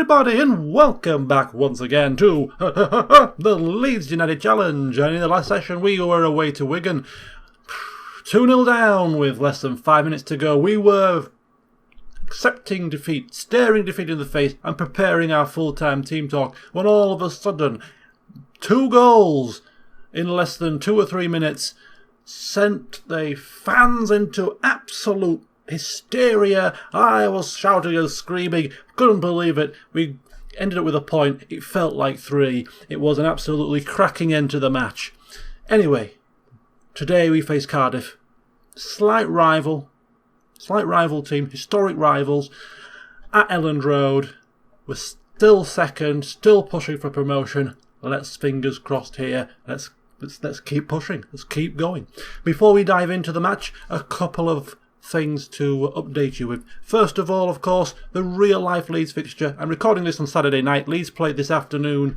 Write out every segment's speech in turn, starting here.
everybody, and welcome back once again to the Leeds United Challenge. And in the last session we were away to Wigan, 2-0 down with less than 5 minutes to go. We were accepting defeat, staring defeat in the face and preparing our full-time team talk when all of a sudden 2 goals in less than 2 or 3 minutes sent the fans into absolute hysteria. I was shouting and screaming, couldn't believe it. We ended up with a point. It felt like 3. It was an absolutely cracking end to the match. Anyway, today we face Cardiff. Slight rival team, historic rivals at Elland Road. We're still second, still pushing for promotion. Let's fingers crossed here. Let's keep pushing. Let's keep going. Before we dive into the match, a couple of things to update you with. First of all, of course, the real-life Leeds fixture. I'm recording this on Saturday night. Leeds played this afternoon,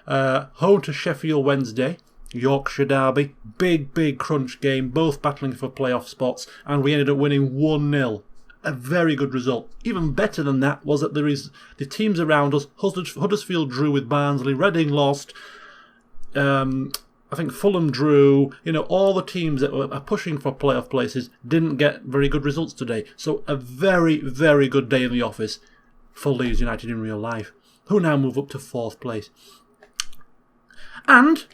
home to Sheffield Wednesday, Yorkshire derby. Big crunch game, both battling for playoff spots, and we ended up winning 1-0. A very good result. Even better than that was that the teams around us. Huddersfield drew with Barnsley, Reading lost, I think Fulham drew. You know, all the teams that are pushing for playoff places didn't get very good results today. So a very good day in the office for Leeds United in real life, who now move up to 4th place. And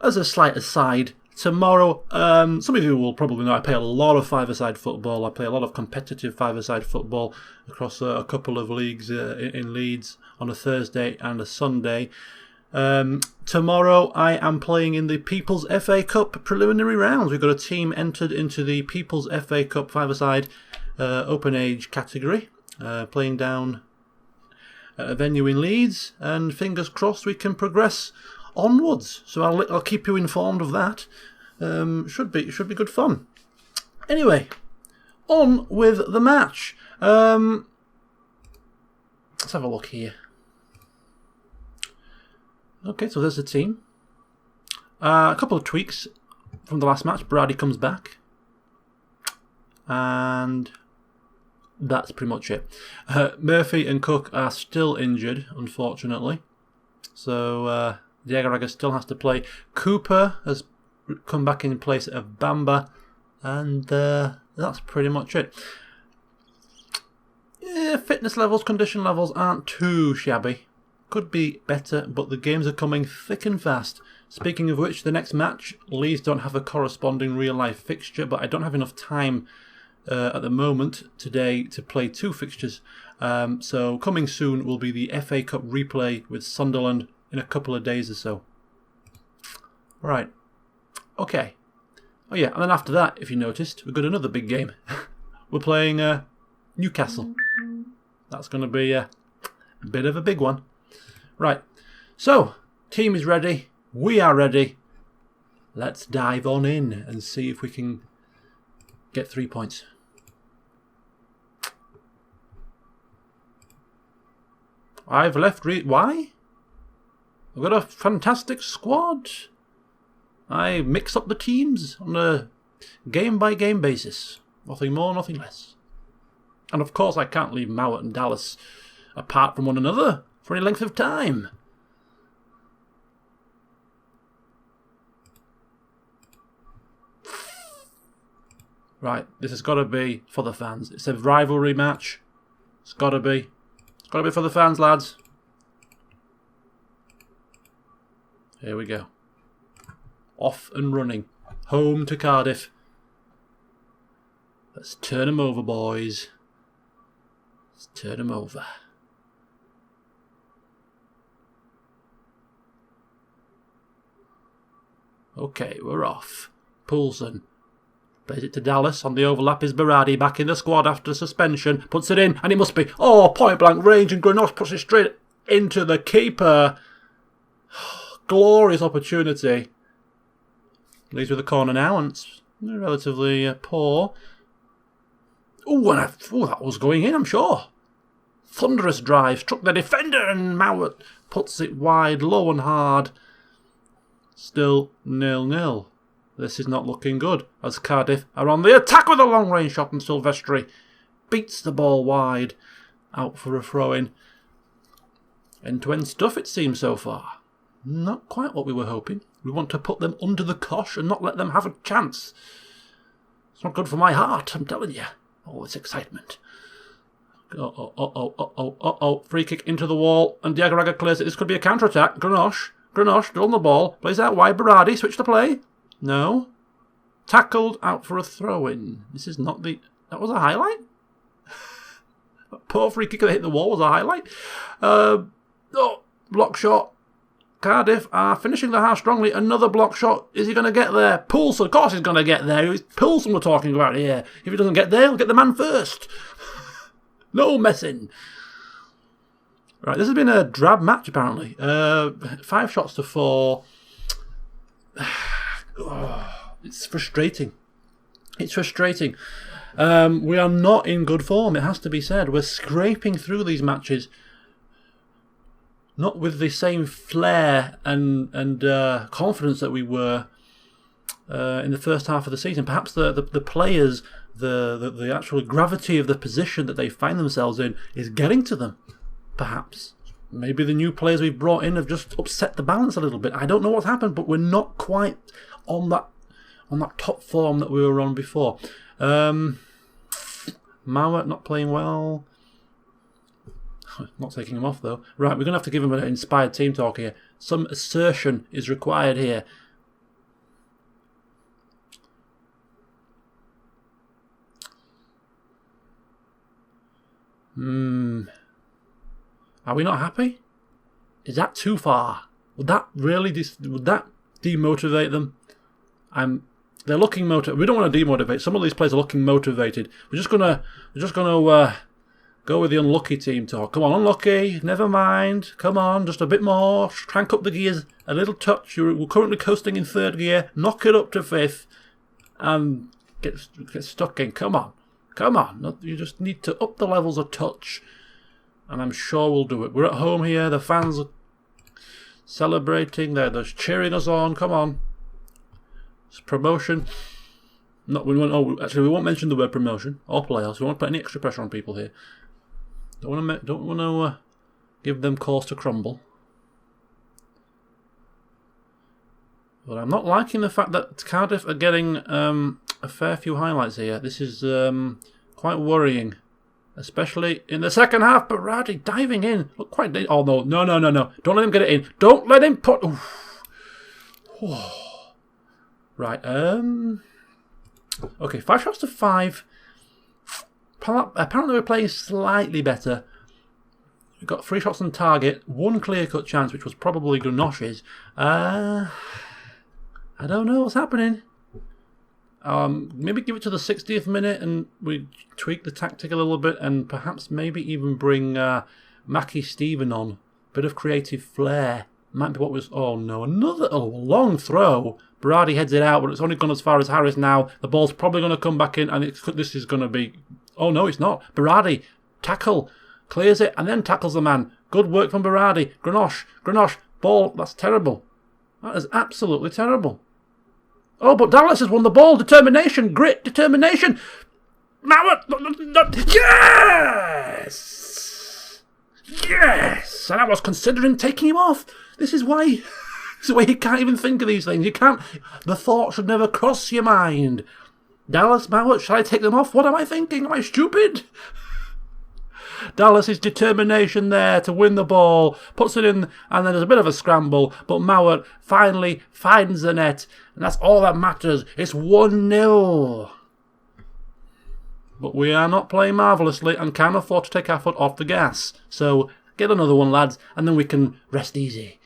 as a slight aside, tomorrow, some of you will probably know I play a lot of five-a-side football. I play a lot of competitive five-a-side football across a couple of leagues in Leeds on a Thursday and a Sunday. Tomorrow I am playing in the People's FA Cup preliminary rounds. We've got a team entered into the People's FA Cup five-a-side open age category, playing down at a venue in Leeds, and fingers crossed we can progress onwards. So I'll keep you informed of that. Should be good fun. Anyway, on with the match. Let's have a look here. Okay, so there's the team. A couple of tweaks from the last match. Brady comes back. And that's pretty much it. Murphy and Cook are still injured, unfortunately. So Diego still has to play. Cooper has come back in place of Bamba. And that's pretty much it. Yeah, fitness levels, condition levels aren't too shabby. Could be better, but the games are coming thick and fast. Speaking of which, the next match, Leeds don't have a corresponding real-life fixture, but I don't have enough time at the moment today to play 2 fixtures. So coming soon will be the FA Cup replay with Sunderland in a couple of days or so. Right. Okay. Oh yeah, and then after that, if you noticed, we've got another big game. We're playing Newcastle. That's going to be a bit of a big one. Right, so, team is ready, we are ready. Let's dive on in and see if we can get 3 points. I've left why? I've got a fantastic squad. I mix up the teams on a game-by-game basis. Nothing more, nothing less. And of course I can't leave Mowat and Dallas apart from one another for any length of time. Right, this has got to be for the fans. It's a rivalry match. It's got to be. It's got to be for the fans, lads. Here we go. Off and running. Home to Cardiff. Let's turn them over, boys. Let's turn them over. Okay, we're off. Poulsen plays it to Dallas. On the overlap is Berardi, back in the squad after suspension. Puts it in, and it must be. Oh, point blank range, and Grenos puts it straight into the keeper. Glorious opportunity. Leads with a corner now, and it's relatively poor. Oh, that was going in, I'm sure. Thunderous drive, struck the defender, and Mowat puts it wide, low and hard. Still 0-0. This is not looking good, as Cardiff are on the attack with a long-range shot, and Silvestri beats the ball wide, out for a throw-in. End-to-end stuff, it seems, so far. Not quite what we were hoping. We want to put them under the cosh and not let them have a chance. It's not good for my heart, I'm telling you. All this excitement. Free kick into the wall, and Diagoraga clears it. This could be a counter-attack. Grenache, still on the ball. Plays out wide. Berardi, switch to play. No. Tackled out for a throw-in. This is not the... That was a highlight? Poor free kick that hit the wall was a highlight. Block shot. Cardiff are finishing the half strongly. Another block shot. Is he going to get there? Poulsen, of course he's going to get there. It's Poulsen we're talking about here. If he doesn't get there, he'll get the man first. No messing. Right, this has been a drab match, apparently. 5 shots to 4. It's frustrating. It's frustrating. We are not in good form, it has to be said. We're scraping through these matches, not with the same flair and confidence that we were in the first half of the season. Perhaps the players, the actual gravity of the position that they find themselves in is getting to them. Perhaps. Maybe the new players we've brought in have just upset the balance a little bit. I don't know what's happened, but we're not quite on that top form that we were on before. Mauer not playing well. Not taking him off though. Right, we're going to have to give him an inspired team talk here. Some assertion is required here. Are we not happy? Is that too far? Would that really demotivate them? They're looking motivated. We don't want to demotivate. Some of these players are looking motivated. We're just gonna go with the unlucky team talk. Come on, unlucky. Never mind. Come on, just a bit more. Crank up the gears a little touch. We're currently coasting in 3rd gear. Knock it up to 5th, and get stuck in. Come on. You just need to up the levels a touch, and I'm sure we'll do it. We're at home here. The fans are celebrating. They're just cheering us on. Come on. It's promotion. We won't mention the word promotion or playoffs. We won't put any extra pressure on people here. Don't want to give them cause to crumble. But I'm not liking the fact that Cardiff are getting a fair few highlights here. This is quite worrying, especially in the second half. Berardi diving in, look quite. Oh no! Don't let him get it in. Don't let him put. Right. Okay. 5 shots to 5. Apparently we're playing slightly better. We've got 3 shots on target, 1 clear-cut chance, which was probably Grenache's. I don't know what's happening. Maybe give it to the 60th minute and we tweak the tactic a little bit, and perhaps maybe even bring Mackie Stephen on. Bit of creative flair. Might be what was... Oh no, another long throw. Berardi heads it out, but it's only gone as far as Harris now. The ball's probably going to come back in, and this is going to be... Oh no, it's not. Berardi, tackle, clears it, and then tackles the man. Good work from Berardi. Grenache, ball, that's terrible. That is absolutely terrible. Oh, but Dallas has won the ball. Determination, grit, determination. Mauer, yes! Yes! And I was considering taking him off. This is why you can't even think of these things. You can't. The thought should never cross your mind. Dallas, Mauer, shall I take them off? What am I thinking? Am I stupid? Dallas's determination there to win the ball, puts it in, and then there's a bit of a scramble, but Mauer finally finds the net, and that's all that matters. It's 1-0. But we are not playing marvellously and can't afford to take our foot off the gas. So get another one, lads, and then we can rest easy.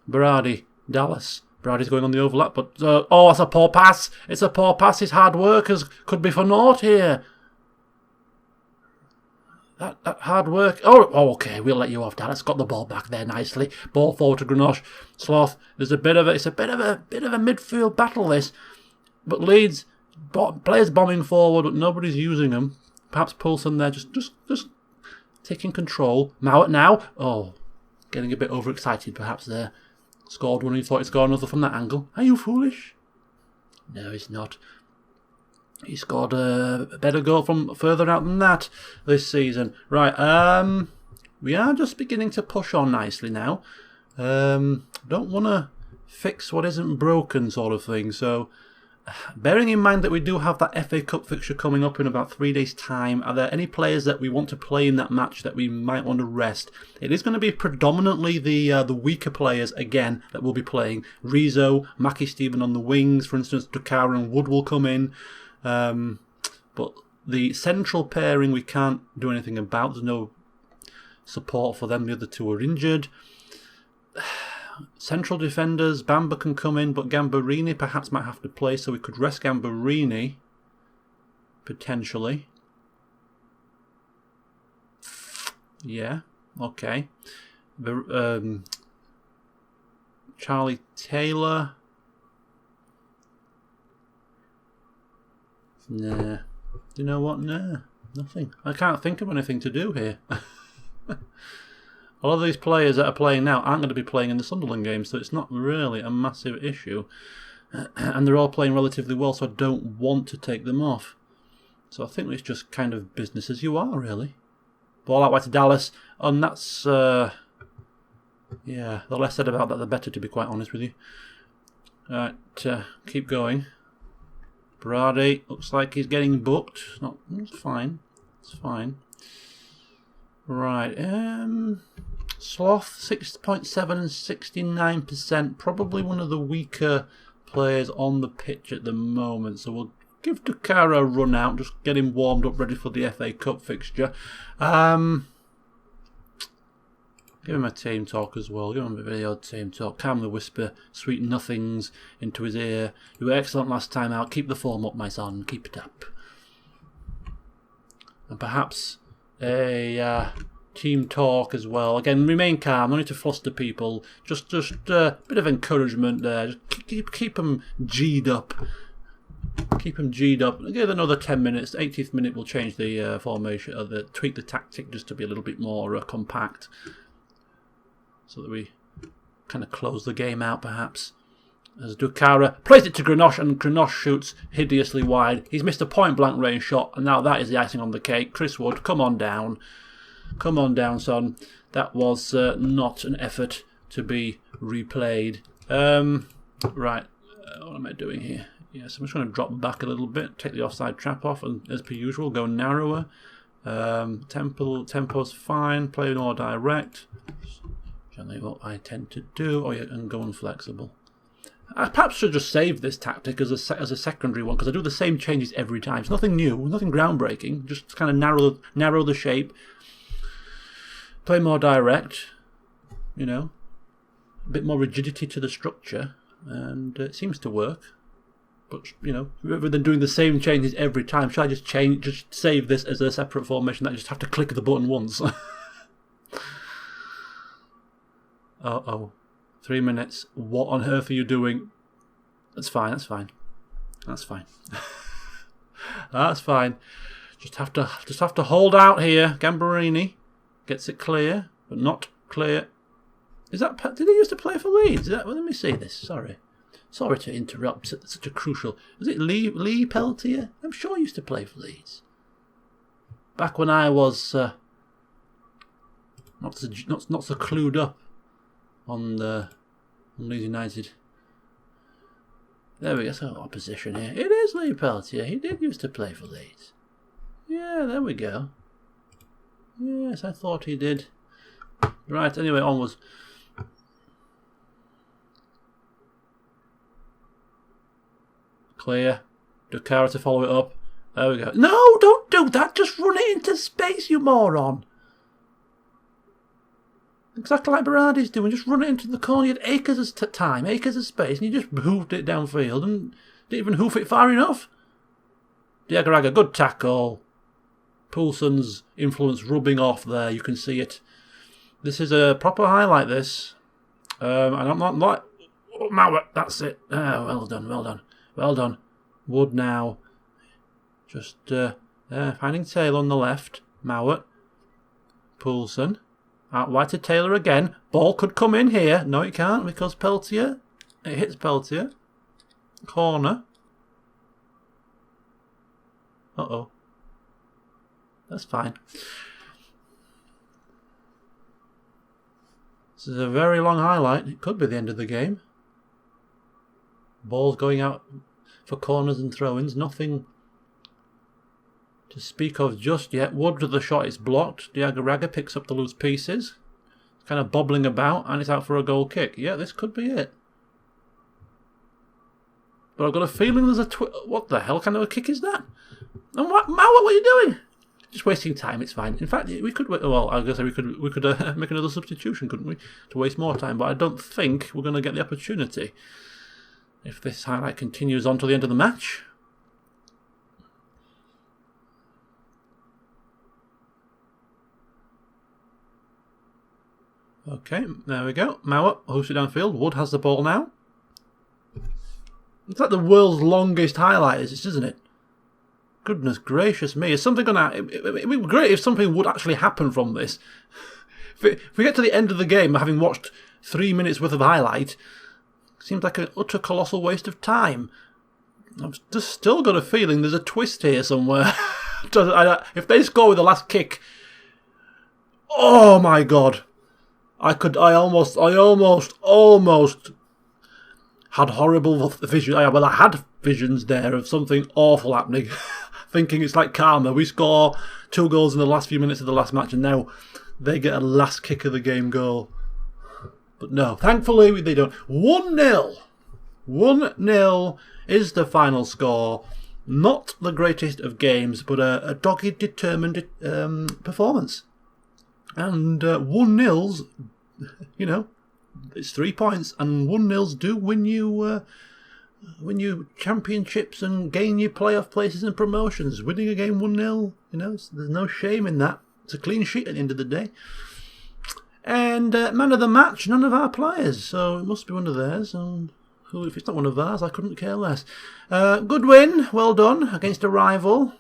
Berardi, Dallas. Berardi's going on the overlap, but oh, that's a poor pass. It's a poor pass. His hard work could be for naught here. That hard work. Oh, okay. We'll let you off, Dallas. Got the ball back there nicely. Ball forward to Grenache. Sloth. It's a bit of a midfield battle. This, but Leeds players bombing forward, but nobody's using them. Perhaps Poulsen there, just taking control. Mauer now. Oh, getting a bit overexcited perhaps there. Scored one. He thought he'd score another from that angle. Are you foolish? No, he's not. He scored a better goal from further out than that this season. Right, We are just beginning to push on nicely now. Don't want to fix what isn't broken sort of thing. So, bearing in mind that we do have that FA Cup fixture coming up in about 3 days' time, are there any players that we want to play in that match that we might want to rest? It is going to be predominantly the weaker players, again, that will be playing. Rizzo, Mackie Stephen on the wings, for instance, Dukara and Wood will come in. But the central pairing we can't do anything about. There's no support for them. The other two are injured. Central defenders, Bamba can come in, but Gambarini perhaps might have to play, so we could rest Gambarini, potentially. Yeah, okay. Charlie Taylor. Nah. You know what? Nah, nothing. I can't think of anything to do here. A lot of these players that are playing now aren't going to be playing in the Sunderland game, so it's not really a massive issue. And they're all playing relatively well, so I don't want to take them off. So I think it's just kind of business as you are, really. Ball out wide to Dallas, and that's... yeah, the less said about that, the better, to be quite honest with you. Right, keep going. Brady looks like he's getting booked. It's fine. It's fine. Right, Sloth, 6.7 and 69%. Probably one of the weaker players on the pitch at the moment. So we'll give Dukara a run out. Just get him warmed up, ready for the FA Cup fixture. Give him a team talk as well. Give him a very odd team talk. Calmly whisper sweet nothings into his ear. You were excellent last time out. Keep the form up, my son. Keep it up. And perhaps a team talk as well. Again, remain calm. No need to fluster people. Just a bit of encouragement there. Just keep them G'd up. Keep them G'd up. Give another 10 minutes. 80th minute we'll change the formation, or tweak the tactic just to be a little bit more compact, so that we kind of close the game out, perhaps. As Dukara plays it to Greenosh, and Greenosh shoots hideously wide. He's missed a point-blank range shot, and now that is the icing on the cake. Chris Wood, come on down. Come on down, son. That was not an effort to be replayed. Right, what am I doing here? Yes, I'm just going to drop back a little bit, take the offside trap off, and as per usual, go narrower. Tempo's fine, play more direct. Generally what I tend to do. Oh yeah, and go unflexible. I perhaps should just save this tactic as a secondary one, because I do the same changes every time. It's nothing new, nothing groundbreaking. Just kind of narrow the shape. Play more direct. You know, a bit more rigidity to the structure, and it seems to work. But you know, rather than doing the same changes every time, should I just save this as a separate formation that I just have to click the button once? Uh-oh. 3 minutes. What on earth are you doing? That's fine, that's fine. That's fine. That's fine. Just have to hold out here. Gambarini gets it clear, but not clear. Is that... Did he used to play for Leeds? Well, let me see this. Sorry. Sorry to interrupt such a crucial... Was it Lee Peltier? I'm sure he used to play for Leeds. Back when I was not so clued up on Leeds United. There we go. So opposition here. It is Lee Peltier. He did used to play for Leeds. Yeah, there we go. Yes, I thought he did. Right, anyway, onwards. Clear. Dukara to follow it up. There we go. No, don't do that. Just run it into space, you moron. Exactly like Berardi's doing. Just run it into the corner. You had acres of time, acres of space, and you just hoofed it downfield and didn't even hoof it far enough. Diagaraga, good tackle. Poulsen's influence rubbing off there. You can see it. This is a proper highlight, this. And I'm not like... Oh, Mauer, that's it. Oh, well done, well done. Well done. Wood now. Just finding Taylor on the left. Mauer. Poulsen. Out wide to Taylor again. Ball could come in here. No, it can't, because Peltier. It hits Peltier. Corner. Uh-oh. That's fine. This is a very long highlight. It could be the end of the game. Ball's going out for corners and throw-ins. Nothing to speak of just yet. Wood to the shot is blocked. Diagaraga picks up the loose pieces. Kind of bobbling about, and it's out for a goal kick. Yeah, this could be it. But I've got a feeling there's a what the hell kind of a kick is that? And what are you doing? Just wasting time. It's fine. In fact, we could. Well, I guess we could make another substitution, couldn't we, to waste more time? But I don't think we're going to get the opportunity if this highlight continues on to the end of the match. Okay, there we go. Mauer hoofs it downfield. Wood has the ball now. It's like the world's longest highlight, isn't it? Goodness gracious me. Is something going to... It would be great if something would actually happen from this. If we get to the end of the game having watched 3 minutes worth of highlight, it seems like an utter colossal waste of time. I've just still got a feeling there's a twist here somewhere. If they score with the last kick... Oh my god. I almost had horrible visions. Well, I had visions there of something awful happening. Thinking it's like karma. We score 2 goals in the last few minutes of the last match, and now they get a last kick of the game goal. But no, thankfully they don't. 1-0. 1-0 is the final score. Not the greatest of games, but a dogged, determined performance. And 1-0s, you know, it's 3 points, and 1-0s do win you championships and gain you playoff places and promotions. Winning a game 1-0, you know, there's no shame in that. It's a clean sheet at the end of the day. And man of the match, none of our players, so it must be one of theirs. And if it's not one of ours, I couldn't care less. Good win, well done against a rival.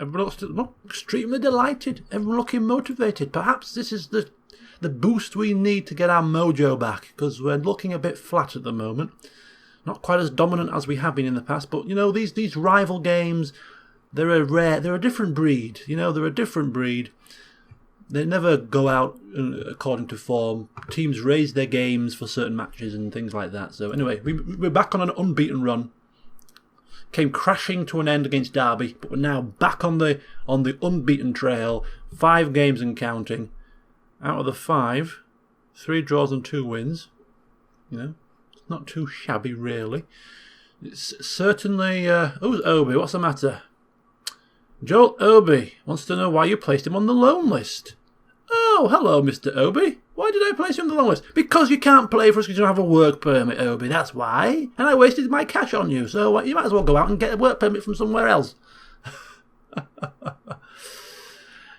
Everyone looks extremely delighted. Everyone looking motivated. Perhaps this is the boost we need to get our mojo back, because we're looking a bit flat at the moment. Not quite as dominant as we have been in the past, but you know, these rival games, they're a different breed. You know, they're a different breed. They never go out according to form. Teams raise their games for certain matches and things like that. So anyway, we're back on an unbeaten run. Came crashing to an end against Derby, but we're now back on the unbeaten trail. 5 games and counting. Out of the 5, 3 draws and 2 wins. You know, it's not too shabby, really. It's certainly... who's Obi? What's the matter? Joel Obi wants to know why you placed him on the loan list. Oh, hello, Mr. Obi. Why did I place you on the loan list? Because you can't play for us because you don't have a work permit, Obi. That's why. And I wasted my cash on you. So you might as well go out and get a work permit from somewhere else.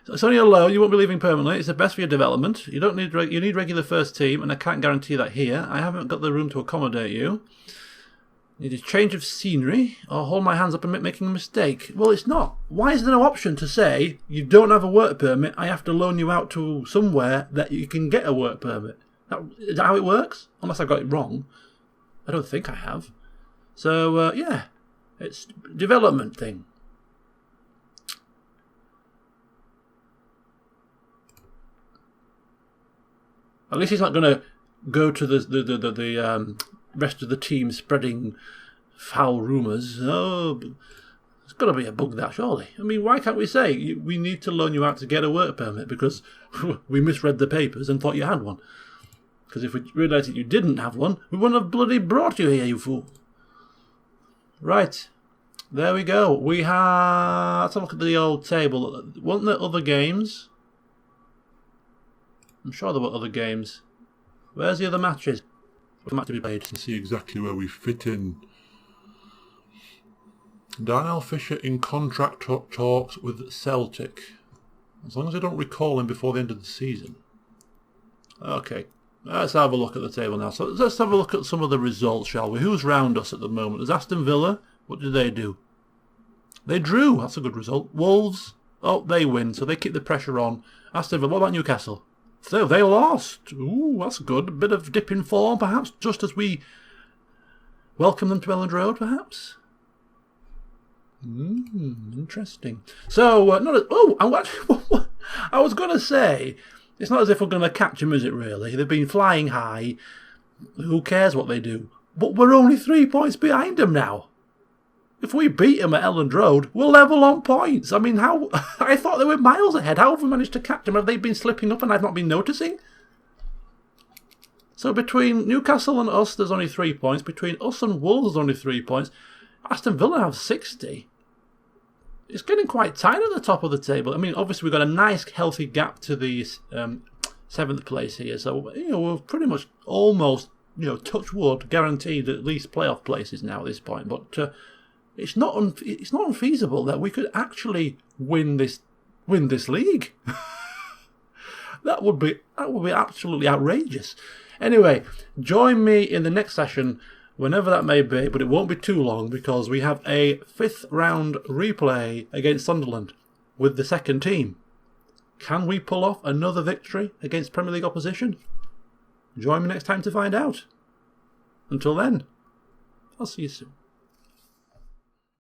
So it's only a loan. You won't be leaving permanently. It's the best for your development. You don't need you need regular first team, and I can't guarantee that here. I haven't got the room to accommodate you. You need a change of scenery, or hold my hands up and making a mistake. Well, it's not. Why is there no option to say, you don't have a work permit, I have to loan you out to somewhere that you can get a work permit? Is that how it works? Unless I've got it wrong. I don't think I have. So, yeah, it's a development thing. At least he's not going to go to the rest of the team spreading foul rumours. Oh, there's got to be a bug there, surely. I mean, why can't we say we need to loan you out to get a work permit because we misread the papers and thought you had one? Because if we realised that you didn't have one, we wouldn't have bloody brought you here, you fool. Right, there we go. We have... Let's have a look at the old table. Weren't there other games? I'm sure there were other games. Where's the other matches? Match to be played. To see exactly where we fit in. Darnell Fisher in contract talks with Celtic. As long as I don't recall him before the end of the season. Okay, let's have a look at the table now. So let's have a look at some of the results, shall we? Who's round us at the moment? There's Aston Villa. What did they do? They drew. That's a good result. Wolves. Oh, they win, so they keep the pressure on. Aston Villa. What about Newcastle? So they lost. Ooh, that's good. A bit of dip in form, perhaps, just as we welcome them to Elland Road, perhaps. Interesting. So, not a, oh, I was going to say, it's not as if we're going to catch them, is it really? They've been flying high. Who cares what they do? But we're only 3 points behind them now. If we beat them at Elland Road, we're level on points. I mean, how? I thought they were miles ahead. How have we managed to catch them? Have they been slipping up and I've not been noticing? So between Newcastle and us, there's only 3 points. Between us and Wolves, there's only 3 points. Aston Villa have 60. It's getting quite tight at the top of the table. I mean, obviously, we've got a nice, healthy gap to the 7th place here. So, we're pretty much almost, touch wood, guaranteed at least playoff places now at this point. But it's not unfeasible that we could actually win this league. That would be absolutely outrageous. Anyway, join me in the next session, whenever that may be, but it won't be too long because we have a 5th round replay against Sunderland with the second team. Can we pull off another victory against Premier League opposition? Join me next time to find out. Until then, I'll see you soon.